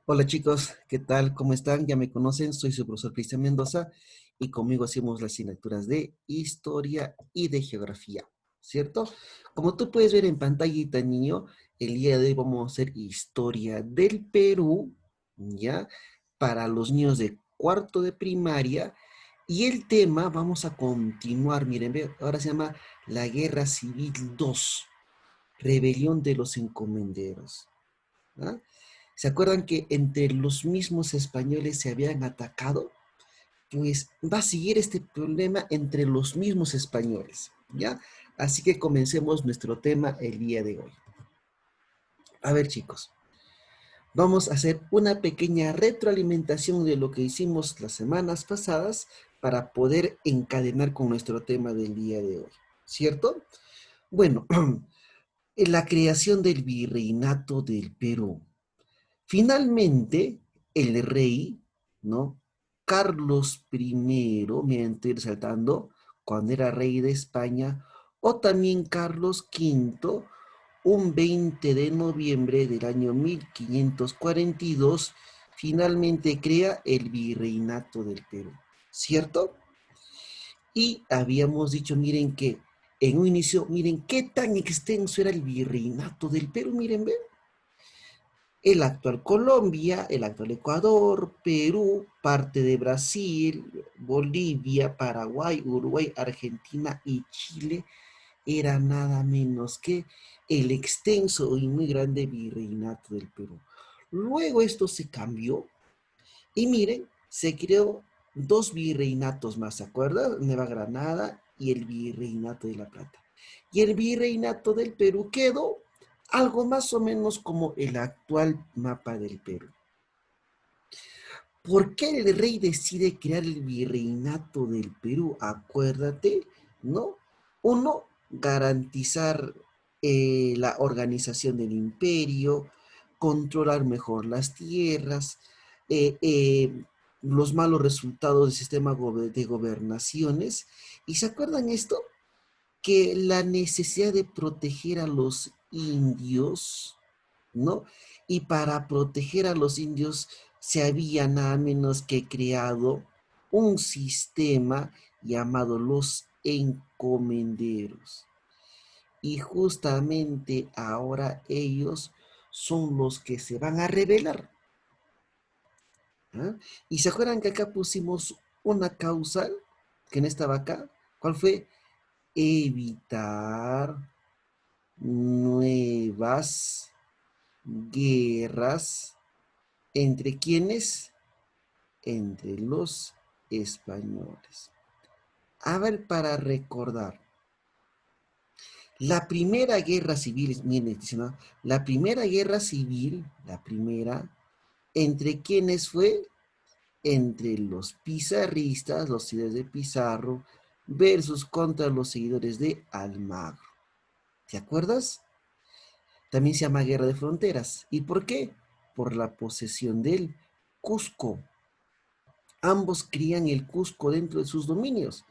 Hola chicos, ¿qué tal? ¿Cómo están? Ya me conocen, soy su profesor Cristian Mendoza y conmigo hacemos las asignaturas de historia y de geografía, ¿cierto? Como tú puedes ver en pantallita, niño, el día de hoy vamos a hacer historia del Perú, ¿ya? Para los niños de cuarto de primaria y el tema, vamos a continuar, miren, ve, ahora se llama la Guerra Civil 2, Rebelión de los Encomenderos. ¿Ah? ¿Se acuerdan que entre los mismos españoles se habían atacado? Pues va a seguir este problema entre los mismos españoles, ¿ya? Así que comencemos nuestro tema el día de hoy. A ver, chicos, vamos a hacer una pequeña retroalimentación de lo que hicimos las semanas pasadas para poder encadenar con nuestro tema del día de hoy, ¿cierto? Bueno, en la creación del virreinato del Perú. Finalmente, el rey, ¿no? Carlos I, me estoy resaltando, cuando era rey de España, o también Carlos V, un 20 de noviembre del año 1542, finalmente crea el virreinato del Perú, ¿cierto? Y habíamos dicho, miren que en un inicio, miren qué tan extenso era el virreinato del Perú, miren, ve el actual Colombia, el actual Ecuador, Perú, parte de Brasil, Bolivia, Paraguay, Uruguay, Argentina y Chile era nada menos que el extenso y muy grande virreinato del Perú. Luego esto se cambió y miren, se creó dos virreinatos más, ¿se acuerdan? Nueva Granada y el virreinato de La Plata. Y el virreinato del Perú quedó algo más o menos como el actual mapa del Perú. ¿Por qué el rey decide crear el virreinato del Perú? Acuérdate, ¿no? Uno, garantizar la organización del imperio, controlar mejor las tierras, eh, eh, los malos resultados del sistema de gobernaciones. ¿Y se acuerdan esto? Que la necesidad de proteger a los indios, ¿no? Y para proteger a los indios se había nada menos que creado un sistema llamado los encomenderos. Y justamente ahora ellos son los que se van a rebelar. ¿Ah? Y se acuerdan que acá pusimos una causal que no estaba acá. ¿Cuál fue? Evitar nuevas guerras. ¿Entre quiénes? Entre los españoles. A ver, para recordar, la primera guerra civil, miren, ¿no? La primera guerra civil, la primera, ¿entre quiénes fue? Entre los pizarristas, los seguidores de Pizarro, versus contra los seguidores de Almagro. ¿Te acuerdas? También se llama Guerra de Fronteras. ¿Y por qué? Por la posesión del Cusco. Ambos crían el Cusco dentro de sus dominios.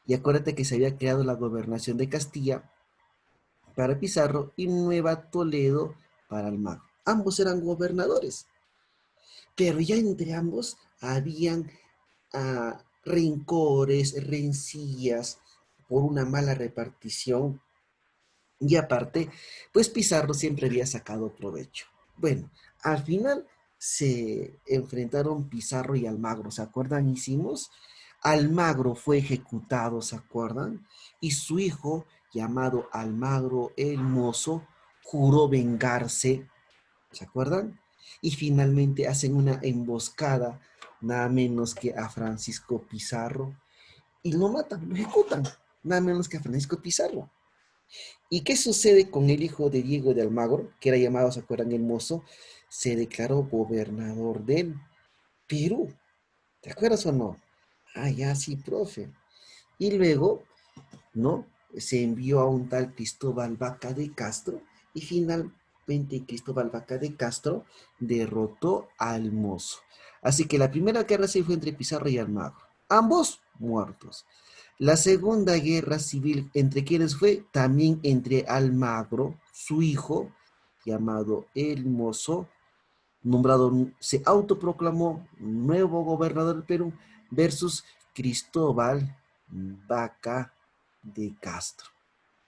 Y acuérdate que se había creado la gobernación de Castilla para Pizarro y Nueva Toledo para Almagro. Ambos eran gobernadores, pero ya entre ambos habían rencores, rencillas por una mala repartición. Y aparte, pues Pizarro siempre había sacado provecho. Bueno, al final se enfrentaron Pizarro y Almagro, ¿se acuerdan? Hicimos. Almagro fue ejecutado, ¿se acuerdan? Y su hijo, llamado Almagro el Mozo, juró vengarse, ¿se acuerdan? Y finalmente hacen una emboscada, nada menos que a Francisco Pizarro, y lo matan, lo ejecutan, nada menos que a Francisco Pizarro. ¿Y qué sucede con el hijo de Diego de Almagro, que era llamado, ¿se acuerdan? El Mozo, se declaró gobernador del Perú. ¿Te acuerdas o no? Ah, ya sí, profe. Y luego, ¿no? Se envió a un tal Cristóbal Vaca de Castro y finalmente Cristóbal Vaca de Castro derrotó al Mozo. Así que la primera guerra civil fue entre Pizarro y Almagro. Ambos muertos. La segunda guerra civil, ¿entre quienes fue? También entre Almagro, su hijo, llamado El Mozo, nombrado, se autoproclamó nuevo gobernador del Perú versus Cristóbal Vaca de Castro,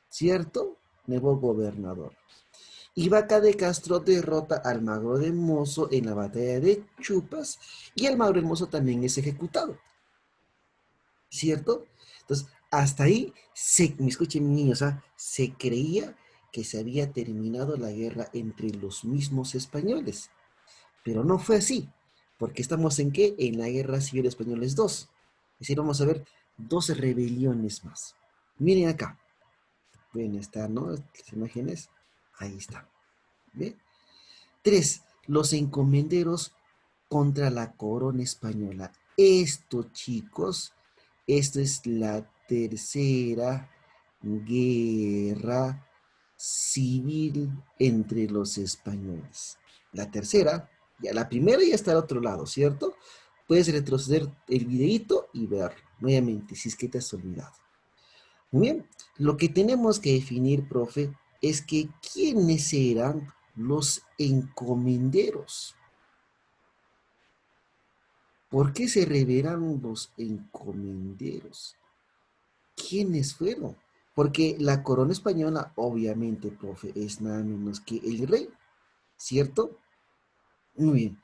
¿cierto? Nuevo gobernador. Y Vaca de Castro derrota al Magro de Mozo en la batalla de Chupas y el Magro de Mozo también es ejecutado, ¿cierto? Entonces, hasta ahí, me escuchen niños, ¿ah? Se creía que se había terminado la guerra entre los mismos españoles, pero no fue así, porque estamos en qué? En la Guerra Civil Española 2. Es decir, vamos a ver dos rebeliones más. Miren acá, pueden estar, ¿no? Las imágenes, ahí está. ¿Ve? 3. Los encomenderos contra la corona española. Esto, chicos, esto es la tercera guerra civil entre los españoles. La tercera, ya la primera ya está al otro lado, ¿cierto? Puedes retroceder el videito y ver nuevamente si es que te has olvidado. Muy bien, lo que tenemos que definir, profe, es que quiénes eran los encomenderos. ¿Por qué se rebelaron los encomenderos? ¿Quiénes fueron? Porque la corona española, obviamente, profe, es nada menos que el rey, ¿cierto? Muy bien.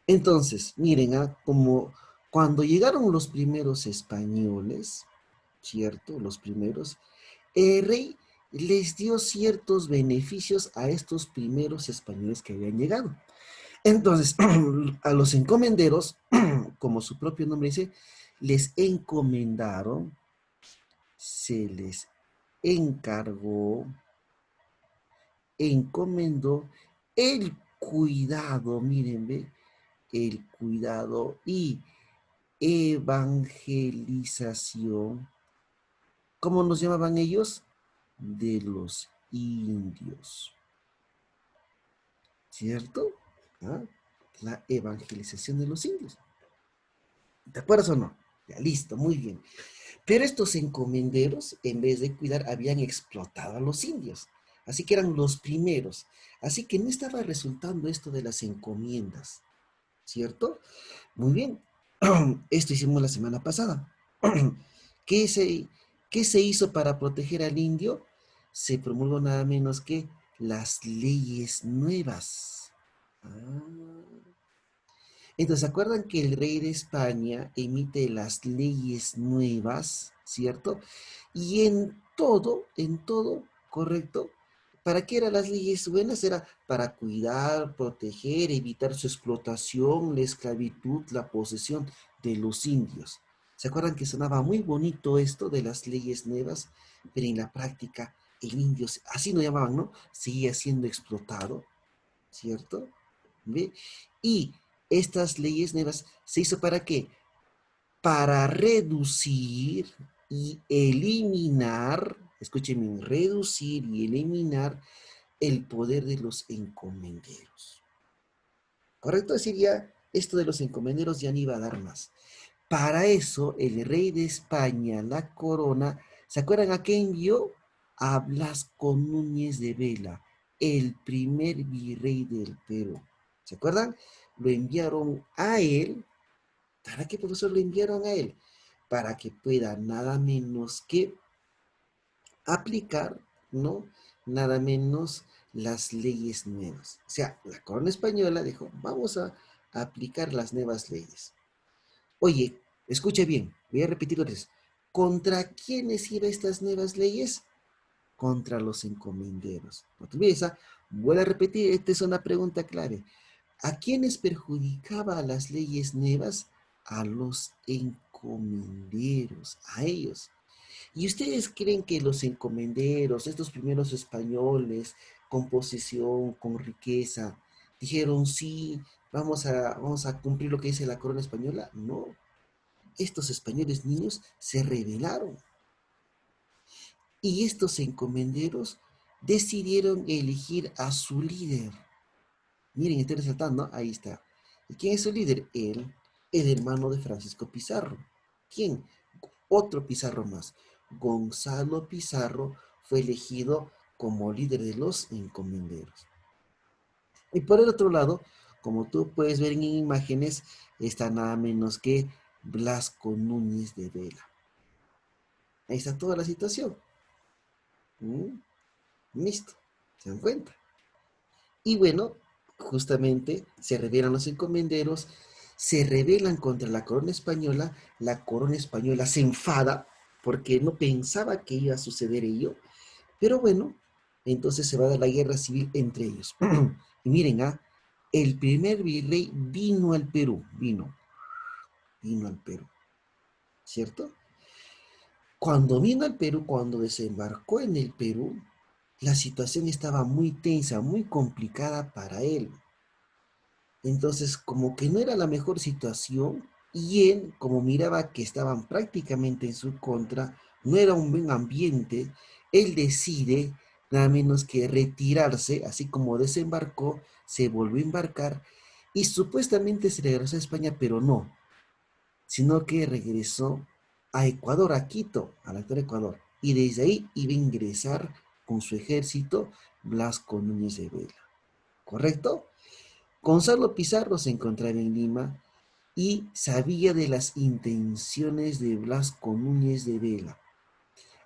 Entonces, miren, como cuando llegaron los primeros españoles, ¿cierto? Los primeros, el rey les dio ciertos beneficios a estos primeros españoles que habían llegado. Entonces, a los encomenderos, como su propio nombre dice, les encomendaron, se les encargó, encomendó el cuidado, miren, ve, el cuidado y evangelización. ¿Cómo nos llamaban ellos? De los indios, ¿cierto? ¿Ah? La evangelización de los indios. ¿Te acuerdas o no? Ya, listo, muy bien. Pero estos encomenderos, en vez de cuidar, habían explotado a los indios. Así que eran los primeros. Así que no estaba resultando esto de las encomiendas, ¿cierto? Muy bien. Esto hicimos la semana pasada. ¿Qué se, ¿Qué se hizo para proteger al indio? Se promulgó nada menos que las leyes nuevas. Ah. Entonces, ¿se acuerdan que el rey de España emite las leyes nuevas, ¿cierto? Y en todo, correcto. ¿Para qué eran las leyes buenas? Era para cuidar, proteger, evitar su explotación, la esclavitud, la posesión de los indios. ¿Se acuerdan que sonaba muy bonito esto de las leyes nuevas? Pero en la práctica, el indio, así lo llamaban, ¿no? Seguía siendo explotado, ¿cierto? ¿Ve? Y estas leyes nuevas se hizo para qué? Para reducir y eliminar, escúchenme, reducir y eliminar el poder de los encomenderos. ¿Correcto? Es decir, ya esto de los encomenderos ya no iba a dar más. Para eso, el rey de España, la corona, ¿se acuerdan a qué envió? A Blasco Núñez de Vela, el primer virrey del Perú. ¿Se acuerdan? Lo enviaron a él. ¿Para qué, profesor, lo enviaron a él? Para que pueda nada menos que aplicar, ¿no? Nada menos las leyes nuevas. O sea, la corona española dijo, vamos a aplicar las nuevas leyes. Oye, escuche bien, voy a repetir otra vez. ¿Contra quiénes iban estas nuevas leyes? Contra los encomenderos. No te olvides, voy a repetir, esta es una pregunta clave. ¿A quiénes perjudicaba las leyes nuevas? A los encomenderos, a ellos. ¿Y ustedes creen que los encomenderos, estos primeros españoles, con posesión, con riqueza, dijeron sí, vamos a cumplir lo que dice la corona española? No, estos españoles niños se rebelaron y estos encomenderos decidieron elegir a su líder. Miren, estoy resaltando, ahí está. ¿Y quién es su líder? Él, el hermano de Francisco Pizarro. ¿Quién? Otro Pizarro más. Gonzalo Pizarro fue elegido como líder de los encomenderos. Y por el otro lado, Como tú puedes ver en imágenes, está nada menos que Blasco Núñez de Vela. Ahí está toda la situación. ¿Mm? Listo, ¿se dan cuenta? Y bueno, justamente se rebelan los encomenderos, se rebelan contra la corona española se enfada porque no pensaba que iba a suceder ello, pero bueno, entonces se va a dar la guerra civil entre ellos. Y miren, el primer virrey vino al Perú, vino al Perú, ¿cierto? Cuando vino al Perú, cuando desembarcó en el Perú, la situación estaba muy tensa, muy complicada para él. Entonces, como que no era la mejor situación, y él, como miraba que estaban prácticamente en su contra, no era un buen ambiente, él decide nada menos que retirarse, así como desembarcó, se volvió a embarcar y supuestamente se regresó a España, pero no, sino que regresó a Ecuador, a Quito, al actual Ecuador, y desde ahí iba a ingresar con su ejército Blasco Núñez de Vela, ¿correcto? Gonzalo Pizarro se encontraba en Lima y sabía de las intenciones de Blasco Núñez de Vela.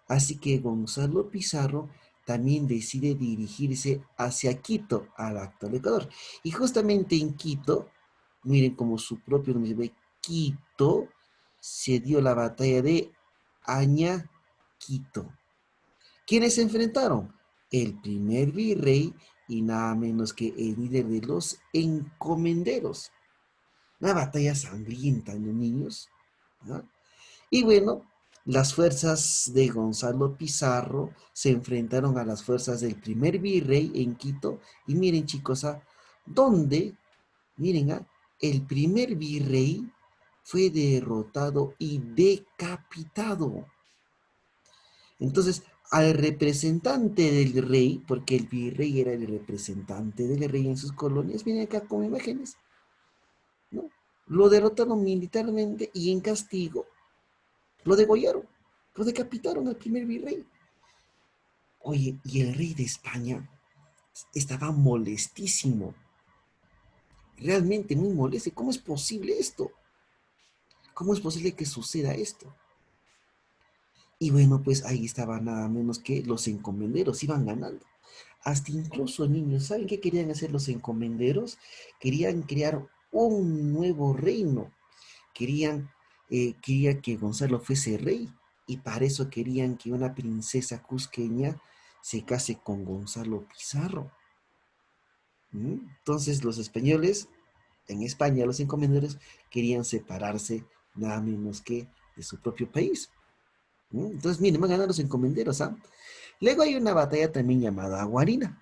Así que Gonzalo Pizarro también decide dirigirse hacia Quito, al actual Ecuador. Y justamente en Quito, miren como su propio nombre ve, Quito, se dio la batalla de Añaquito. ¿Quiénes se enfrentaron? El primer virrey y nada menos que el líder de los encomenderos. Una batalla sangrienta, ¿no, niños? ¿No? Y bueno, las fuerzas de Gonzalo Pizarro se enfrentaron a las fuerzas del primer virrey en Quito. Y miren, chicos, donde, miren, el primer virrey fue derrotado y decapitado. Entonces, al representante del rey, porque el virrey era el representante del rey en sus colonias, viene acá con imágenes, ¿no? Lo derrotaron militarmente y en castigo lo degollaron, lo decapitaron al primer virrey. Oye, y el rey de España estaba molestísimo, realmente muy molesto. ¿Cómo es posible esto? ¿Cómo es posible que suceda esto? Y bueno, pues ahí estaba nada menos que los encomenderos, iban ganando. Hasta incluso niños, ¿saben qué querían hacer los encomenderos? Querían crear un nuevo reino. Quería que Gonzalo fuese rey. Y para eso querían que una princesa cusqueña se case con Gonzalo Pizarro. Entonces los españoles, en España, los encomenderos querían separarse nada menos que de su propio país. Entonces, miren, van a ganar los encomenderos, ¿ah? Luego hay una batalla también llamada Guarina,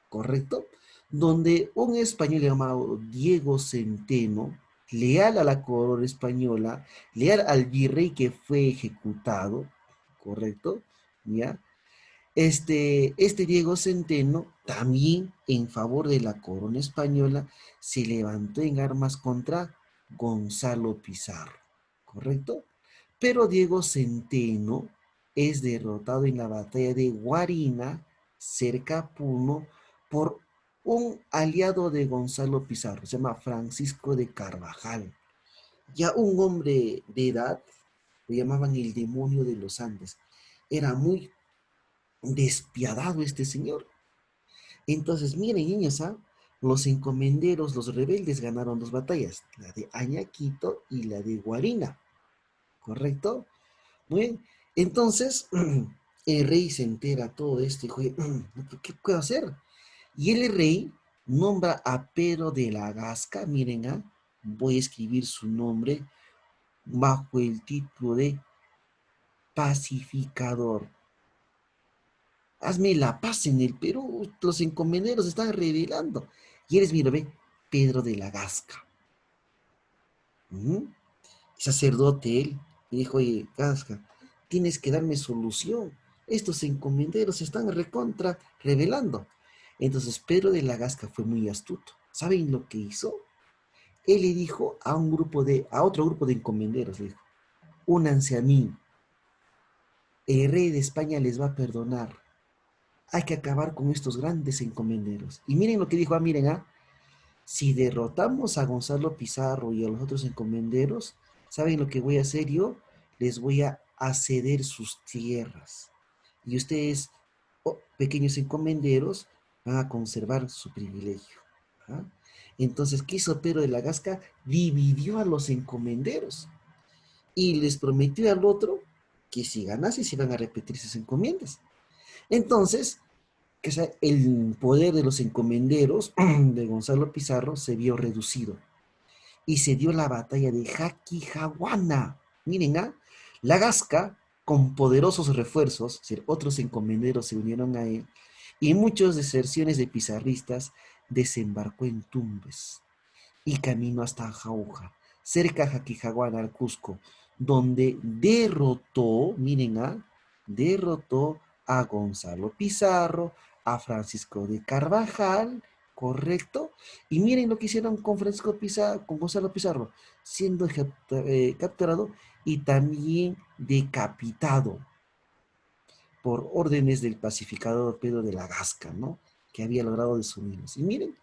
¿correcto? Donde un español llamado Diego Centeno, leal a la corona española, leal al virrey que fue ejecutado, ¿correcto? ¿Ya? Este Diego Centeno, también en favor de la corona española, se levantó en armas contra Gonzalo Pizarro, ¿correcto? Pero Diego Centeno es derrotado en la batalla de Guarina, cerca a Puno, por un aliado de Gonzalo Pizarro, se llama Francisco de Carvajal. Ya un hombre de edad, lo llamaban el demonio de los Andes. Era muy despiadado este señor. Entonces, miren, niños, los encomenderos, los rebeldes ganaron dos batallas, la de Añaquito y la de Guarina, ¿correcto? Muy bien. Entonces, el rey se entera todo esto y dijo, ¿qué puedo hacer? Y el rey nombra a Pedro de la Gasca, miren, voy a escribir su nombre bajo el título de pacificador. Hazme la paz en el Perú, los encomenderos se están rebelando. Y eres, mira, ve, Pedro de la Gasca. ¿Mm? Sacerdote él, y dijo, oye, Gasca, tienes que darme solución. Estos encomenderos se están recontra rebelando. Entonces Pedro de la Gasca fue muy astuto. ¿Saben lo que hizo? Él le dijo a otro grupo de encomenderos, le dijo, únanse a mí. El rey de España les va a perdonar. Hay que acabar con estos grandes encomenderos. Y miren lo que dijo, miren, si derrotamos a Gonzalo Pizarro y a los otros encomenderos, ¿saben lo que voy a hacer yo? Les voy a ceder sus tierras. Y ustedes, oh, pequeños encomenderos, van a conservar su privilegio. ¿Ah? Entonces, ¿qué hizo Pedro de la Gasca? Dividió a los encomenderos y les prometió al otro que si ganase se iban a repetir sus encomiendas. Entonces, que sea, el poder de los encomenderos de Gonzalo Pizarro se vio reducido y se dio la batalla de Jaquijahuana. Miren, ¿ah? La Gasca, con poderosos refuerzos, es decir, otros encomenderos se unieron a él, y muchas deserciones de pizarristas desembarcó en Tumbes y camino hasta Jauja, cerca de Jaquijahuana, al Cusco, donde derrotó, miren, derrotó a Gonzalo Pizarro, a Francisco de Carvajal, correcto, y miren lo que hicieron con Francisco Pizarro, con Gonzalo Pizarro, siendo capturado y también decapitado por órdenes del pacificador Pedro de la Gasca, ¿no? Que había logrado desunirlos. Y miren,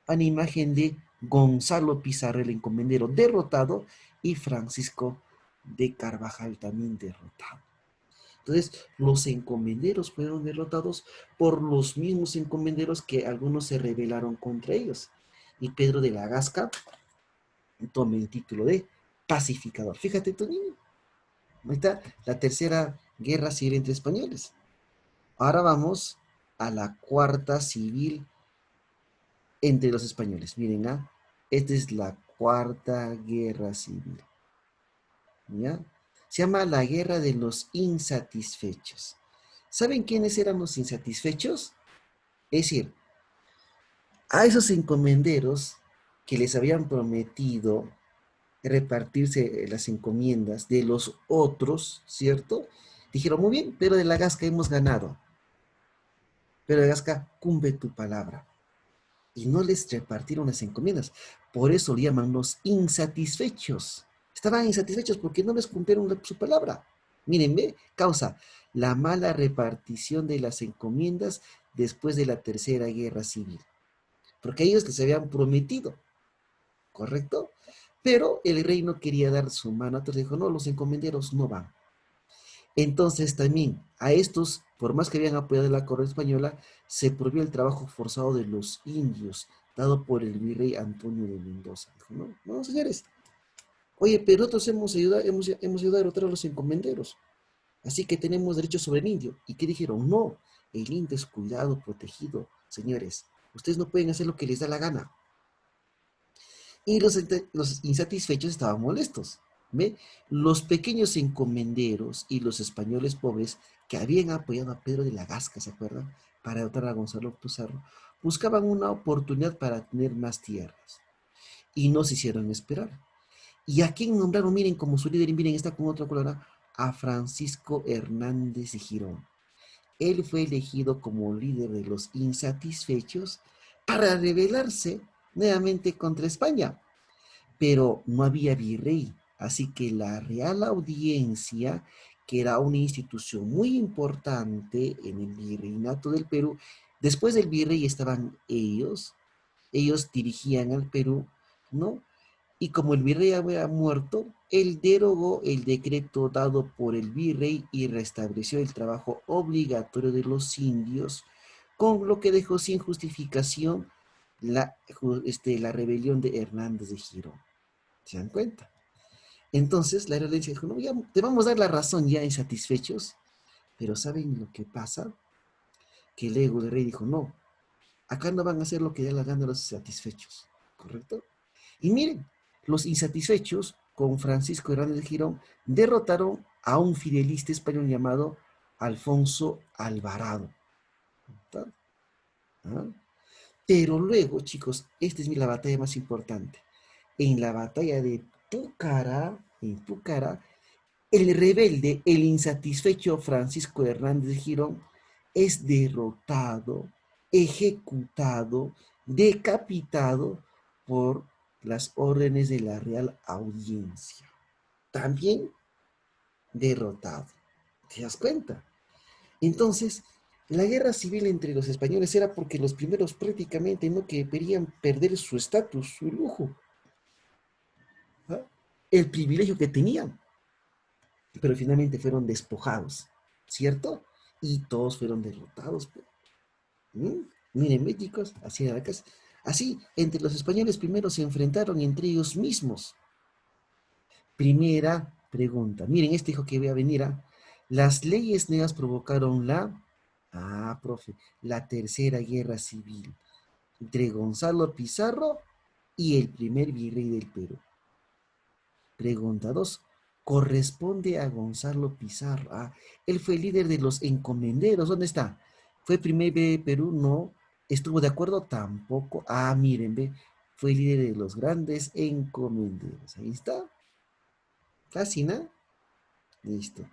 una imagen de Gonzalo Pizarro, el encomendero, derrotado, y Francisco de Carvajal también derrotado. Entonces, los encomenderos fueron derrotados por los mismos encomenderos que algunos se rebelaron contra ellos. Y Pedro de la Gasca toma el título de pacificador. Fíjate tú, niño. Ahí está la tercera guerra civil entre españoles. Ahora vamos a la cuarta civil entre los españoles. Miren, esta es la cuarta guerra civil. ¿Ya? Se llama la guerra de los insatisfechos. ¿Saben quiénes eran los insatisfechos? Es decir, a esos encomenderos que les habían prometido repartirse las encomiendas de los otros, ¿cierto? Dijeron, muy bien, pero de la Gasca hemos ganado. Pero de Gasca, cumple tu palabra. Y no les repartieron las encomiendas. Por eso le llaman los insatisfechos. Estaban insatisfechos porque no les cumplieron su palabra. Miren, ve, causa la mala repartición de las encomiendas después de la Tercera Guerra Civil. Porque ellos les habían prometido, ¿correcto? Pero el rey no quería dar su mano. Entonces dijo, no, los encomenderos no van. Entonces también a estos, por más que habían apoyado la corona española, se prohibió el trabajo forzado de los indios, dado por el virrey Antonio de Mendoza. Dijo, no, no, señores. Oye, pero nosotros hemos ayudado a derrotar a los encomenderos. Así que tenemos derecho sobre el indio. ¿Y qué dijeron? No, el indio es cuidado, protegido. Señores, ustedes no pueden hacer lo que les da la gana. Y los insatisfechos estaban molestos. ¿Ve? Los pequeños encomenderos y los españoles pobres que habían apoyado a Pedro de la Gasca, ¿se acuerdan? Para derrotar a Gonzalo Pizarro, buscaban una oportunidad para tener más tierras. Y no se hicieron esperar. ¿Y a quién nombraron? Miren, como su líder, miren, está con otra colora, a Francisco Hernández de Girón. Él fue elegido como líder de los insatisfechos para rebelarse nuevamente contra España, pero no había virrey, así que la Real Audiencia, que era una institución muy importante en el virreinato del Perú, después del virrey estaban ellos dirigían al Perú, ¿no? Y como el virrey había muerto, él derogó el decreto dado por el virrey y restableció el trabajo obligatorio de los indios, con lo que dejó sin justificación la rebelión de Hernández de Girón. ¿Se dan cuenta? Entonces la realidad dijo, no, ya te vamos a dar la razón ya insatisfechos, pero ¿saben lo que pasa? Que el ego del rey dijo, no, acá no van a hacer lo que ya la gana los insatisfechos, ¿correcto? Y miren, los insatisfechos con Francisco Hernández de Girón derrotaron a un fidelista español llamado Alfonso Alvarado. ¿Ah? Pero luego, chicos, esta es la batalla más importante. En la batalla de Pucará, el rebelde, el insatisfecho Francisco Hernández de Girón es derrotado, ejecutado, decapitado por las órdenes de la Real Audiencia. También derrotado. ¿Te das cuenta? Entonces, La guerra civil entre los españoles era porque los primeros prácticamente no querían perder su estatus, su lujo, ¿ah? El privilegio que tenían, pero finalmente fueron despojados, ¿cierto? Y todos fueron derrotados, pues. ¿Mm? Miren, médicos, así era la casa. Así, entre los españoles primero se enfrentaron entre ellos mismos. Primera pregunta. Miren, este hijo que voy a venir a. Las leyes negras provocaron profe, la tercera guerra civil entre Gonzalo Pizarro y el primer virrey del Perú. Pregunta 2. Corresponde a Gonzalo Pizarro. Él fue líder de los encomenderos. ¿Dónde está? ¿Fue primer virrey de Perú? No. ¿Estuvo de acuerdo? Tampoco. Miren, ve. Fue líder de los grandes encomenderos. Ahí está. Casi, ¿no? Listo.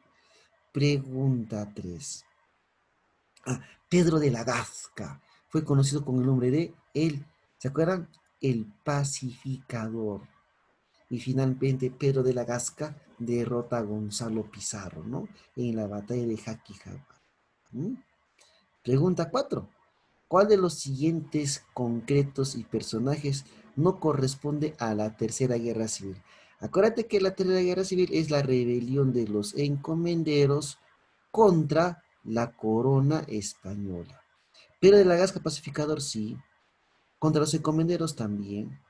Pregunta 3. Pedro de la Gasca. Fue conocido con el nombre de ¿se acuerdan? El pacificador. Y finalmente Pedro de la Gasca derrota a Gonzalo Pizarro, ¿no? En la batalla de Jaquijagua. ¿Mm? Pregunta 4. ¿Cuál de los siguientes concretos y personajes no corresponde a la Tercera Guerra Civil? Acuérdate que la Tercera Guerra Civil es la rebelión de los encomenderos contra la corona española. Pedro de la Gasca pacificador, sí. Contra los encomenderos también.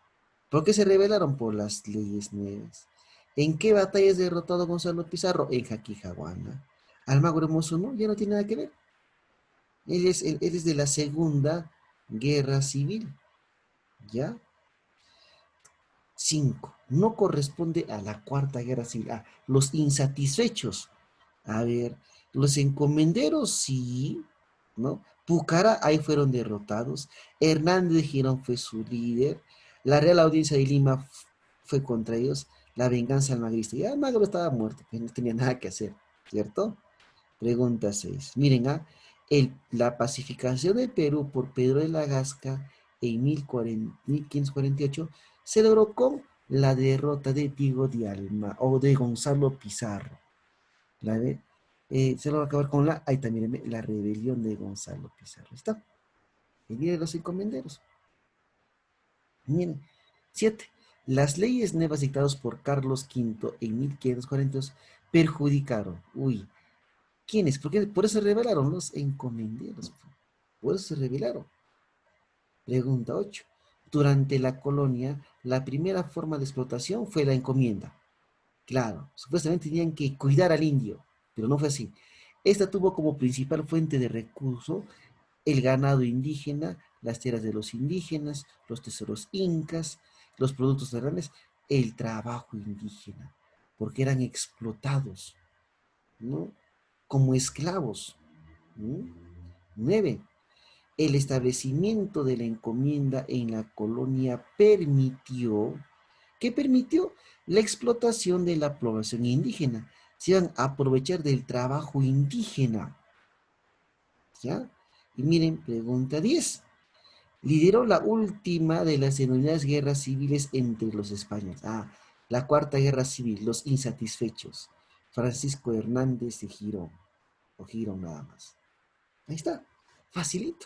¿Por qué se rebelaron? Por las leyes nuevas. ¿En qué batalla es derrotado Gonzalo Pizarro? En Jaquijaguana. Almagro Hermoso no, ya no tiene nada que ver. Él es de la Segunda Guerra Civil. ¿Ya? 5. No corresponde a la Cuarta Guerra Civil. Los insatisfechos. A ver, los encomenderos sí, ¿no? Pucara, ahí fueron derrotados. Hernández de Girón fue su líder. La Real Audiencia de Lima fue contra ellos. La venganza almagrista. Ya Almagro estaba muerto, pues no tenía nada que hacer, ¿cierto? Pregunta 6. Miren, la pacificación del Perú por Pedro de la Gasca en 1548 se logró con la derrota de Diego de Alma o de Gonzalo Pizarro. La de, se lo va a acabar con ahí también, la rebelión de Gonzalo Pizarro. ¿Está? El día de los encomenderos. Miren, 7. Las leyes nuevas dictadas por Carlos V en 1542 perjudicaron. Uy, ¿quiénes? Porque por eso se rebelaron los encomenderos. Por eso se rebelaron. Pregunta 8. Durante la colonia, la primera forma de explotación fue la encomienda. Claro, supuestamente tenían que cuidar al indio, pero no fue así. Esta tuvo como principal fuente de recurso el ganado indígena, las tierras de los indígenas, los tesoros incas, los productos naturales, el trabajo indígena, porque eran explotados, ¿no? Como esclavos. ¿No? 9. El establecimiento de la encomienda en la colonia permitió la explotación de la población indígena. Se iban a aprovechar del trabajo indígena. ¿Ya? Y miren, pregunta 10. Lideró la última de las denominadas guerras civiles entre los españoles. La Cuarta Guerra Civil, los insatisfechos. Francisco Hernández de Girón. O Girón nada más. Ahí está. Facilito.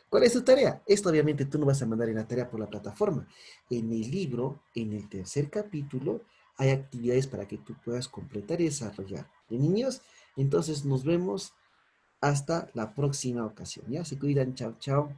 ¿Cuál es tu tarea? Esto obviamente tú no vas a mandar en la tarea por la plataforma. En el libro, en el tercer capítulo, hay actividades para que tú puedas completar y desarrollar. ¿De niños? Entonces nos vemos hasta la próxima ocasión. ¿Ya? Se cuidan. Chao, chao.